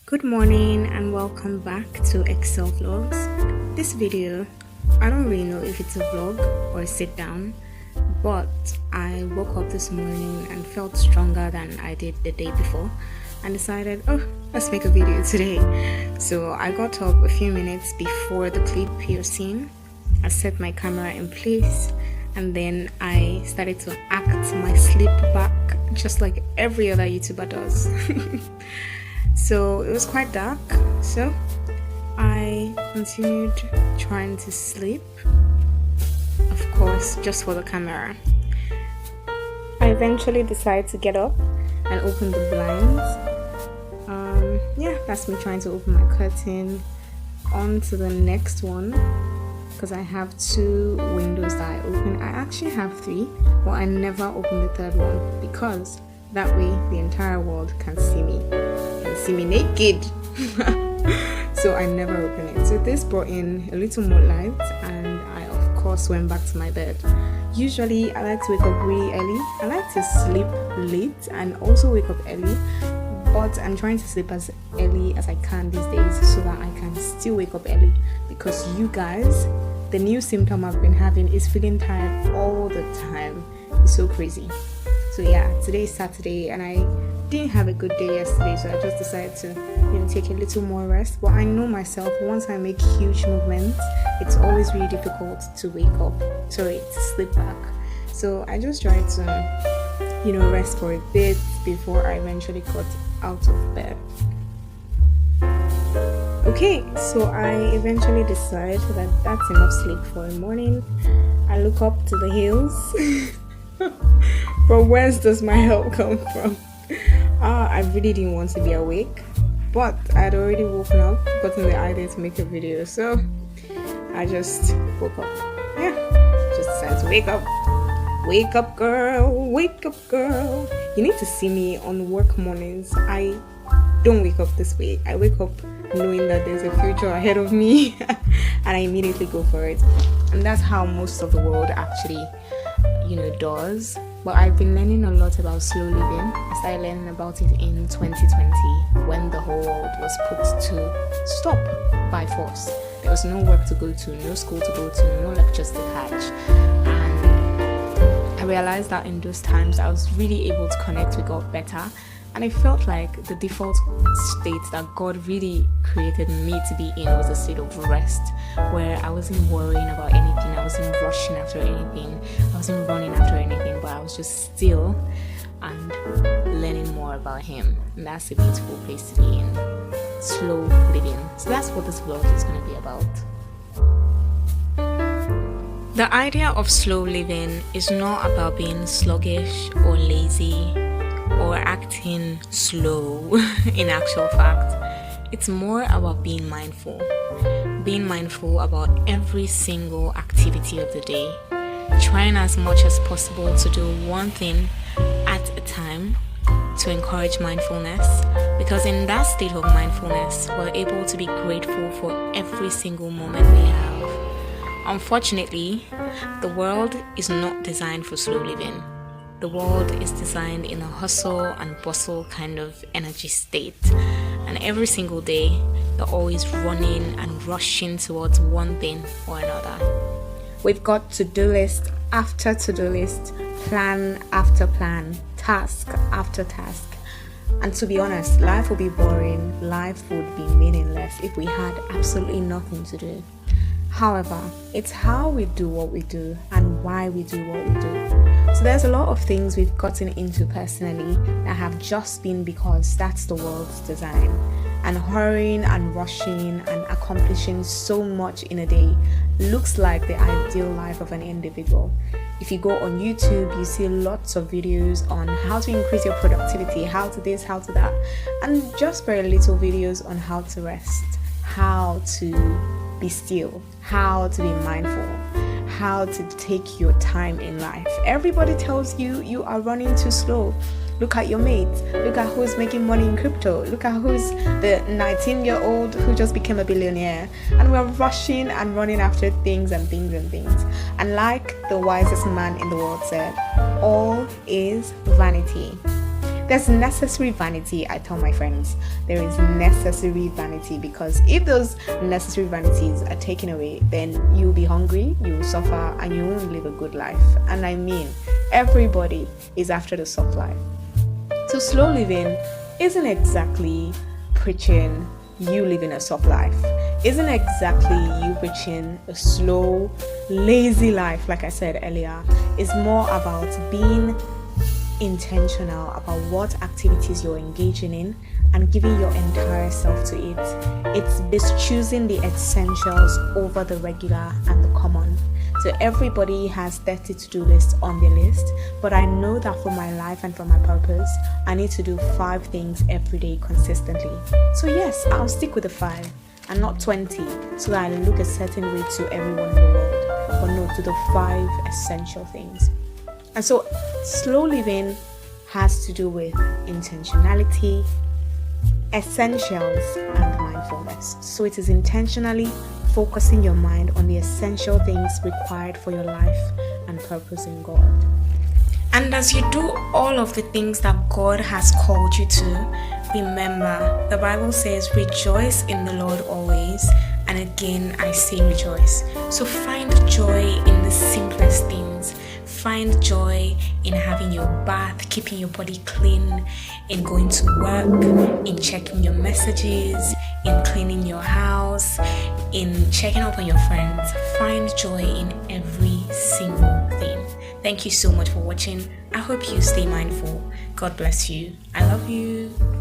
Good morning and welcome back to Excel Vlogs. This video, I don't really know if it's a vlog or a sit down, but I woke up this morning and felt stronger than I did the day before and decided, let's make a video today. So I got up a few minutes before the clip you're seeing. I set my camera in place and then I started to act my sleep back just like every other YouTuber does. So it was quite dark, so I continued trying to sleep, of course, just for the camera. I eventually decided to get up and open the blinds. That's me trying to open my curtain. On to the next one, because I have two windows that I open. I actually have three, but I never open the third one because that way the entire world can see me naked. So I never open it. So this brought in a little more light and I of course went back to my bed. Usually I like to wake up really early. I like to sleep late and also wake up early, but I'm trying to sleep as early as I can these days so that I can still wake up early, because you guys, the new symptom I've been having is feeling tired all the time. It's so crazy. So yeah, today is Saturday and I didn't have a good day yesterday, so I just decided to take a little more rest. But I know myself, once I make huge movements, it's always really difficult to to sleep back. So I just tried to rest for a bit before I eventually got out of bed. Okay, so I eventually decided that that's enough sleep for a morning. I look up to the hills. But where does my help come from? I really didn't want to be awake, but I had already woken up, gotten the idea to make a video, so I just woke up. Just decided to wake up. Wake up, girl. Wake up, girl. You need to see me on work mornings. I don't wake up this way. I wake up knowing that there's a future ahead of me and I immediately go for it. And that's how most of the world actually does. But I've been learning a lot about slow living. I started learning about it in 2020 when the whole world was put to stop by force. There was no work to go to, no school to go to, no lectures to catch. And I realized that in those times I was really able to connect with God better. And I felt like the default state that God really created me to be in was a state of rest, where I wasn't worrying about anything, I wasn't rushing after anything, I wasn't running after anything, but I was just still and learning more about Him. And that's a beautiful place to be in. Slow living. So that's what this vlog is going to be about. The idea of slow living is not about being sluggish or lazy or acting slow. In actual fact, it's more about being mindful about every single activity of the day, trying as much as possible to do one thing at a time to encourage mindfulness, because in that state of mindfulness we're able to be grateful for every single moment we have. Unfortunately, the world is not designed for slow living. The world is designed in a hustle and bustle kind of energy state, and every single day they're always running and rushing towards one thing or another. We've got to-do list after to-do list, plan after plan, task after task. And to be honest, life would be boring, life would be meaningless if we had absolutely nothing to do. However, it's how we do what we do and why we do what we do. So there's a lot of things we've gotten into personally that have just been because that's the world's design. And hurrying and rushing and accomplishing so much in a day looks like the ideal life of an individual. If you go on YouTube, you see lots of videos on how to increase your productivity, how to this, how to that, and just very little videos on how to rest, how to be still, how to be mindful, how to take your time in life. Everybody tells you you are running too slow. Look at your mates. Look at who's making money in crypto. Look at who's the 19-year-old who just became a billionaire. And we're rushing and running after things and things and things. And like the wisest man in the world said, all is vanity. There's necessary vanity. I tell my friends there is necessary vanity, because if those necessary vanities are taken away, then you'll be hungry, you'll suffer, and you won't live a good life. And I mean, everybody is after the soft life. So slow living isn't exactly preaching you living a soft life, isn't exactly you preaching a slow, lazy life. Like I said earlier, it's more about being intentional about what activities you're engaging in and giving your entire self to it. It's choosing the essentials over the regular and the common. So everybody has 30 to-do lists on their list, but I know that for my life and for my purpose, I need to do 5 things every day consistently. So yes, I'll stick with the 5 and not 20, so that I look a certain way to everyone in the world, but no, to the 5 essential things. And so slow living has to do with intentionality, essentials, and mindfulness. So it is intentionally focusing your mind on the essential things required for your life and purpose in God. And as you do all of the things that God has called you to, remember, the Bible says, rejoice in the Lord always. And again, I say rejoice. So find joy in the simplest things. Find joy in having your bath, keeping your body clean, in going to work, in checking your messages, in cleaning your house, in checking up on your friends. Find joy in every single thing. Thank you so much for watching. I hope you stay mindful. God bless you. I love you.